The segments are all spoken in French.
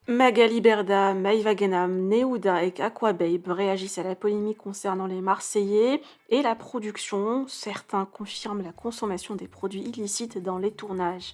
Magali Berda, Maïva Genam, Neouda et Aquababe réagissent à la polémique concernant les Marseillais et la production. Certains confirment la consommation des produits illicites dans les tournages.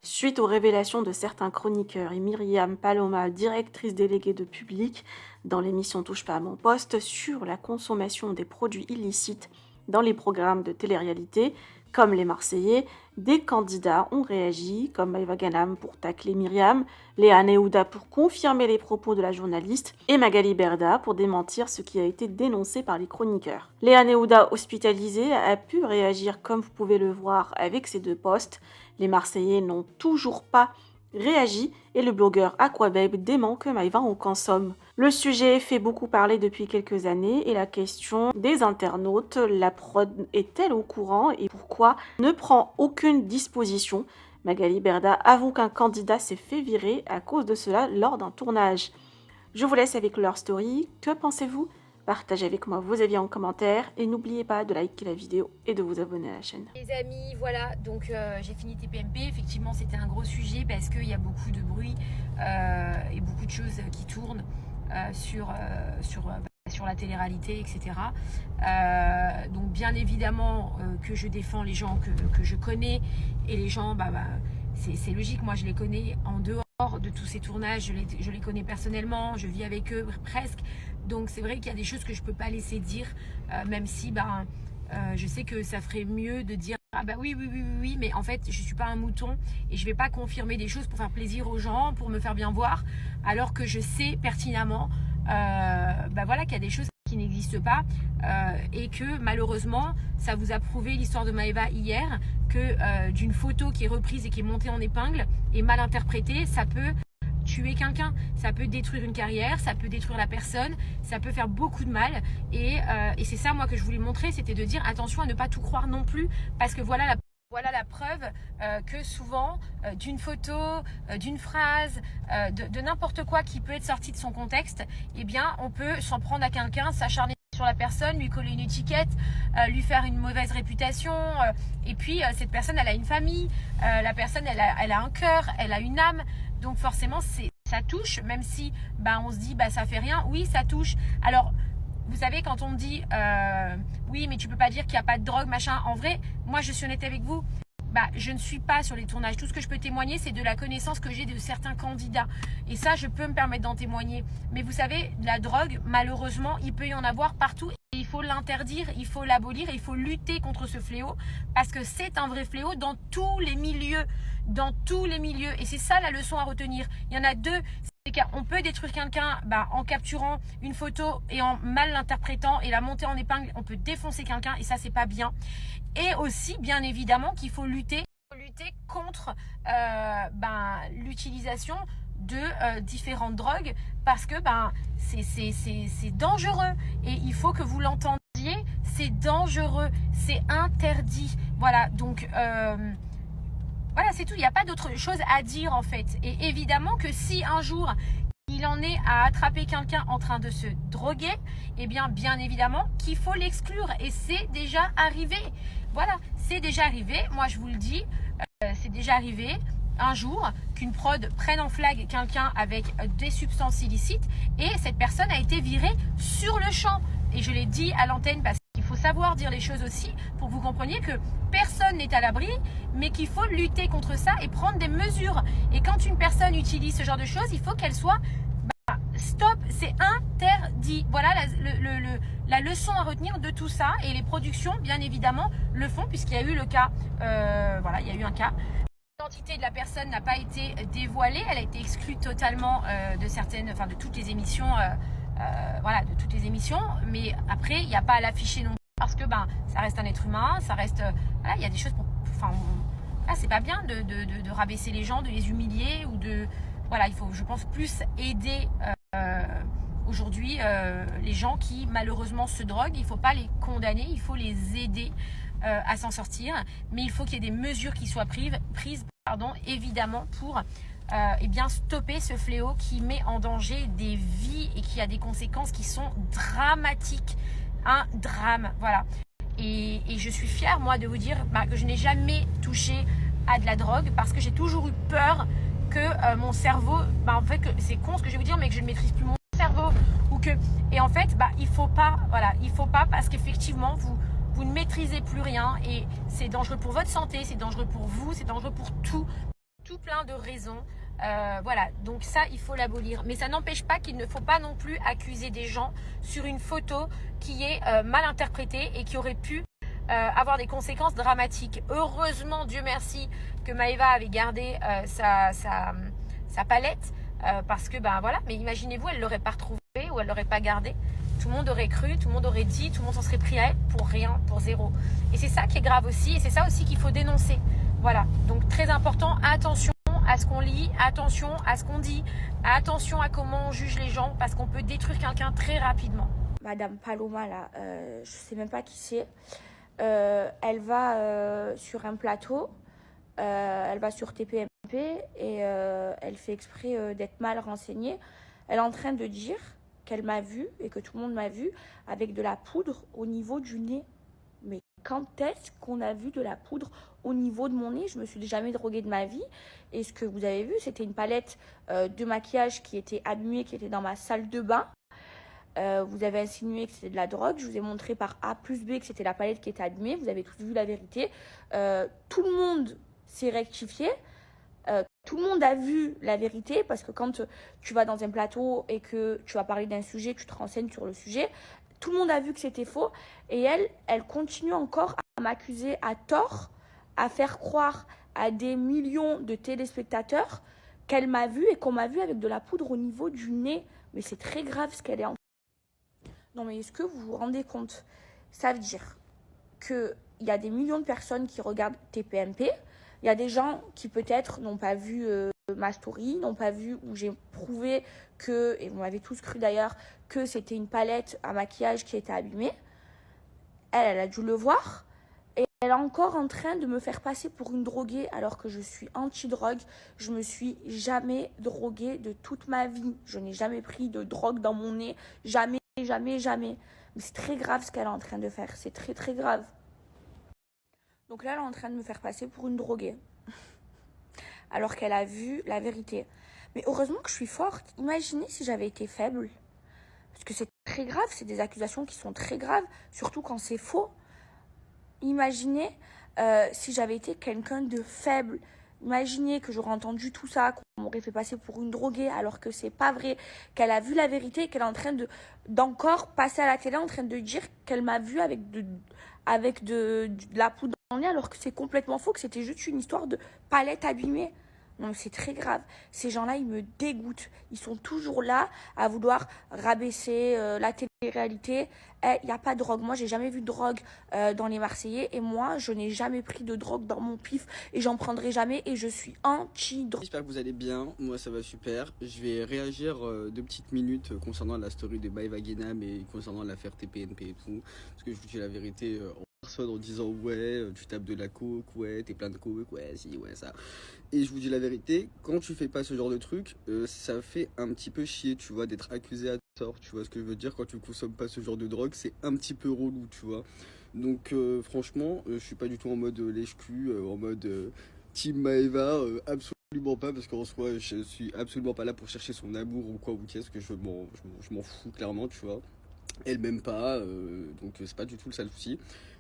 Suite aux révélations de certains chroniqueurs et Myriam Paloma, directrice déléguée de Public, dans l'émission Touche pas à mon poste, sur la consommation des produits illicites dans les programmes de télé-réalité, comme les Marseillais, des candidats ont réagi, comme Maïva Ganam pour tacler Myriam, Léa Neouda pour confirmer les propos de la journaliste et Magali Berda pour démentir ce qui a été dénoncé par les chroniqueurs. Léa Neouda, hospitalisée, a pu réagir comme vous pouvez le voir avec ses deux posts. Les Marseillais n'ont toujours pas réagi et le blogueur Aquababe dément que Maïva en consomme. Le sujet fait beaucoup parler depuis quelques années et la question des internautes, la prod est-elle au courant et pourquoi ne prend aucune disposition? Magali Berda avoue qu'un candidat s'est fait virer à cause de cela lors d'un tournage. Je vous laisse avec leur story. Que pensez-vous? Partagez avec moi vos avis en commentaire et n'oubliez pas de liker la vidéo et de vous abonner à la chaîne. Les amis, voilà, donc j'ai fini TPMP. Effectivement, c'était un gros sujet parce qu'il y a beaucoup de bruit et beaucoup de choses qui tournent sur la télé-réalité, etc. Donc bien évidemment que je défends les gens que je connais et les gens, c'est logique, moi je les connais en dehors de tous ces tournages, je les connais personnellement, je vis avec eux presque, donc c'est vrai qu'il y a des choses que je peux pas laisser dire, même si je sais que ça ferait mieux de dire ah bah oui, mais en fait je suis pas un mouton et je vais pas confirmer des choses pour faire plaisir aux gens, pour me faire bien voir, alors que je sais pertinemment voilà, qu'il y a des choses qui n'existent pas et que malheureusement ça vous a prouvé l'histoire de Maëva hier que d'une photo qui est reprise et qui est montée en épingle et mal interprétée, ça peut tuer quelqu'un, ça peut détruire une carrière, ça peut détruire la personne, ça peut faire beaucoup de mal et c'est ça moi que je voulais montrer, c'était de dire attention à ne pas tout croire non plus, parce que voilà la preuve que souvent d'une photo, d'une phrase, de n'importe quoi qui peut être sorti de son contexte, eh bien on peut s'en prendre à quelqu'un, s'acharner sur la personne, lui coller une étiquette, lui faire une mauvaise réputation, et puis cette personne elle a une famille, la personne elle a un cœur, elle a une âme, donc forcément ça touche, même si on se dit ça fait rien, oui ça touche. Alors vous savez, quand on me dit oui mais tu peux pas dire qu'il n'y a pas de drogue machin, en vrai moi je suis honnête avec vous, je ne suis pas sur les tournages. Tout ce que je peux témoigner, c'est de la connaissance que j'ai de certains candidats. Et ça, je peux me permettre d'en témoigner. Mais vous savez, la drogue, malheureusement, il peut y en avoir partout. Et il faut l'interdire, il faut l'abolir, il faut lutter contre ce fléau. Parce que c'est un vrai fléau dans tous les milieux. Dans tous les milieux. Et c'est ça la leçon à retenir. Il y en a deux. C'est qu'on peut détruire quelqu'un en capturant une photo et en mal l'interprétant et la monter en épingle. On peut défoncer quelqu'un et ça, c'est pas bien. Et aussi, bien évidemment, qu'il faut lutter contre l'utilisation de différentes drogues parce que c'est dangereux et il faut que vous l'entendiez, c'est dangereux, c'est interdit. Voilà, donc voilà, c'est tout, il n'y a pas d'autre chose à dire en fait. Et évidemment que si un jour il en est à attraper quelqu'un en train de se droguer, eh bien évidemment qu'il faut l'exclure. Et c'est déjà arrivé. Voilà, c'est déjà arrivé. Moi, je vous le dis, c'est déjà arrivé un jour qu'une prod prenne en flag quelqu'un avec des substances illicites et cette personne a été virée sur le champ. Et je l'ai dit à l'antenne parce qu'il faut savoir dire les choses aussi pour que vous compreniez que personne n'est à l'abri, mais qu'il faut lutter contre ça et prendre des mesures. Et quand une personne utilise ce genre de choses, il faut qu'elle soit stop, c'est interdit. Voilà la leçon à retenir de tout ça. Et les productions, bien évidemment, le font puisqu'il y a eu le cas. Il y a eu un cas. L'identité de la personne n'a pas été dévoilée. Elle a été exclue totalement de toutes les émissions. De toutes les émissions. Mais après, il n'y a pas à l'afficher non plus parce que ça reste un être humain. Ça reste. Il y a des choses pour. C'est pas bien de rabaisser les gens, de les humilier ou de. Voilà, il faut, je pense, plus aider aujourd'hui les gens qui malheureusement se droguent. Il ne faut pas les condamner, il faut les aider à s'en sortir. Mais il faut qu'il y ait des mesures qui soient prises évidemment pour stopper ce fléau qui met en danger des vies et qui a des conséquences qui sont dramatiques. Un drame, voilà. Et je suis fière, moi, de vous dire que je n'ai jamais touché à de la drogue parce que j'ai toujours eu peur que mon cerveau, en fait, c'est con ce que je vais vous dire, mais que je ne maîtrise plus mon cerveau. Et en fait, il faut pas parce qu'effectivement, vous ne maîtrisez plus rien et c'est dangereux pour votre santé, c'est dangereux pour vous, c'est dangereux pour tout plein de raisons. Voilà, donc ça, il faut l'abolir. Mais ça n'empêche pas qu'il ne faut pas non plus accuser des gens sur une photo qui est mal interprétée et qui aurait pu avoir des conséquences dramatiques. Heureusement, Dieu merci, que Maëva avait gardé sa palette parce que, voilà, mais imaginez-vous, elle ne l'aurait pas retrouvée ou elle ne l'aurait pas gardée. Tout le monde aurait cru, tout le monde aurait dit, tout le monde s'en serait pris à elle pour rien, pour zéro. Et c'est ça qui est grave aussi, et c'est ça aussi qu'il faut dénoncer. Voilà, donc très important, attention à ce qu'on lit, attention à ce qu'on dit, attention à comment on juge les gens, parce qu'on peut détruire quelqu'un très rapidement. Madame Paloma, là, je sais même pas qui c'est. Elle va sur un plateau, elle va sur TPMP et elle fait exprès d'être mal renseignée. Elle est en train de dire qu'elle m'a vue et que tout le monde m'a vue avec de la poudre au niveau du nez. Mais quand est-ce qu'on a vu de la poudre au niveau de mon nez? Je me suis jamais droguée de ma vie. Et ce que vous avez vu, c'était une palette de maquillage qui était abîmée, qui était dans ma salle de bain. Vous avez insinué que c'était de la drogue. Je vous ai montré par A plus B que c'était la palette qui était abîmée. Vous avez tous vu la vérité. Tout le monde s'est rectifié. Tout le monde a vu la vérité parce que quand tu vas dans un plateau et que tu vas parler d'un sujet, tu te renseignes sur le sujet. Tout le monde a vu que c'était faux et elle continue encore à m'accuser à tort, à faire croire à des millions de téléspectateurs qu'elle m'a vue et qu'on m'a vue avec de la poudre au niveau du nez. Mais c'est très grave ce qu'elle est en... Non mais est-ce que vous vous rendez compte? Ça veut dire qu'il y a des millions de personnes qui regardent TPMP. Il y a des gens qui peut-être n'ont pas vu ma story, n'ont pas vu où j'ai prouvé que, et vous m'avez tous cru d'ailleurs, que c'était une palette à maquillage qui était abîmée. Elle a dû le voir. Et elle est encore en train de me faire passer pour une droguée alors que je suis anti-drogue. Je me suis jamais droguée de toute ma vie. Je n'ai jamais pris de drogue dans mon nez. Jamais, jamais, jamais. Mais c'est très grave ce qu'elle est en train de faire. C'est très, très grave. Donc là, elle est en train de me faire passer pour une droguée. Alors qu'elle a vu la vérité. Mais heureusement que je suis forte. Imaginez si j'avais été faible. Parce que c'est très grave. C'est des accusations qui sont très graves. Surtout quand c'est faux. Imaginez si j'avais été quelqu'un de faible. Imaginez que j'aurais entendu tout ça, qu'on m'aurait fait passer pour une droguée alors que c'est pas vrai, qu'elle a vu la vérité et qu'elle est en train d'encore passer à la télé en train de dire qu'elle m'a vu avec de la poudre dans le nez alors que c'est complètement faux, que c'était juste une histoire de palette abîmée. Non, c'est très grave. Ces gens-là, ils me dégoûtent. Ils sont toujours là à vouloir rabaisser la télé-réalité. Il n'y a pas de drogue. Moi, j'ai jamais vu de drogue dans les Marseillais. Et moi, je n'ai jamais pris de drogue dans mon pif. Et j'en prendrai jamais. Et je suis anti-drogue. J'espère que vous allez bien. Moi, ça va super. Je vais réagir 2 petites minutes concernant la story de Maëva Guénam et concernant l'affaire TPMP et tout. Parce que je vous dis la vérité en personne en disant ouais, tu tapes de la coke, ouais, t'es plein de coke, ouais, si, ouais, ça. Et je vous dis la vérité, quand tu fais pas ce genre de truc, ça fait un petit peu chier, tu vois, d'être accusé à tort, tu vois ce que je veux dire, quand tu consommes pas ce genre de drogue, c'est un petit peu relou, tu vois. Donc franchement, je suis pas du tout en mode lèche-cul, en mode team Maëva, absolument pas, parce qu'en soi, je suis absolument pas là pour chercher son amour ou quoi ou qu'est-ce, que je m'en fous clairement, tu vois. Elle m'aime pas, donc c'est pas du tout le sale souci.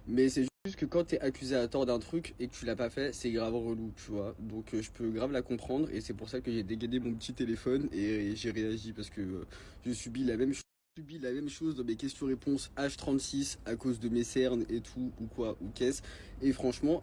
Mais c'est juste que quand t'es accusé à tort d'un truc et que tu l'as pas fait, c'est grave relou, tu vois. Donc je peux grave la comprendre et c'est pour ça que j'ai dégainé mon petit téléphone et j'ai réagi parce que je subis la même chose dans mes questions-réponses H36 à cause de mes cernes et tout ou quoi ou qu'est-ce. Et franchement,